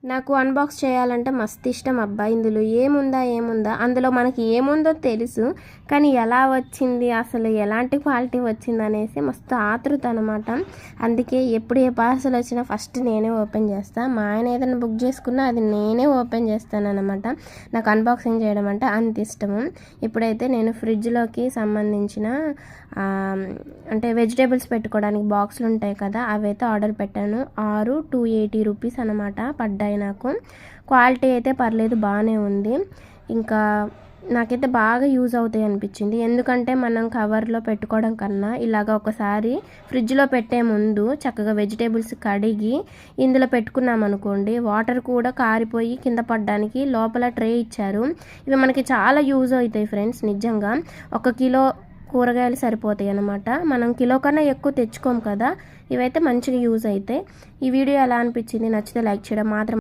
నాకు అన్బాక్స్ చేయాలంటే మస్తు ఇష్టం అబ్బా. ఇందులో ఏముందా అందులో మనకి ఏముందో తెలుసు, కానీ ఎలా వచ్చింది, అసలు ఎలాంటి క్వాలిటీ వచ్చింది అనేసి మస్తు ఆతృత అనమాట. అందుకే ఎప్పుడు ఏ పార్సల్ వచ్చినా ఫస్ట్ నేనే ఓపెన్ చేస్తాను. మా ఆయన ఏదైనా బుక్ చేసుకున్నా అది నేనే ఓపెన్ చేస్తాను అనమాట. నాకు అన్బాక్సింగ్ చేయడం అంటే అంత ఇష్టము. ఇప్పుడైతే నేను ఫ్రిడ్జ్లోకి సంబంధించిన అంటే వెజిటేబుల్స్ పెట్టుకోవడానికి బాక్సులు ఉంటాయి కదా, అవైతే ఆర్డర్ పెట్టాను. 280 రూపీస్ అనమాట పడ్డాయి నాకు. క్వాలిటీ అయితే పర్లేదు, బాగానే ఉంది. ఇంకా నాకైతే బాగా యూజ్ అవుతాయి అనిపించింది. ఎందుకంటే మనం కవర్లో పెట్టుకోవడం కన్నా ఇలాగ ఒకసారి ఫ్రిడ్జ్లో పెట్టే ముందు చక్కగా వెజిటేబుల్స్ కడిగి ఇందులో పెట్టుకున్నాం అనుకోండి, వాటర్ కూడా కారిపోయి కింద పడడానికి లోపల ట్రే ఇచ్చారు. ఇవి మనకి చాలా యూజ్ అవుతాయి ఫ్రెండ్స్. నిజంగా 1 కిలో కూరగాయలు సరిపోతాయి అన్నమాట. మనం కిలో కన్నా ఎక్కువ తెచ్చుకోం కదా. ఇవైతే మంచిగా యూజ్ అవుతాయి. ఈ వీడియో ఎలా అనిపించింది, నచ్చితే లైక్ చేయడం మాత్రం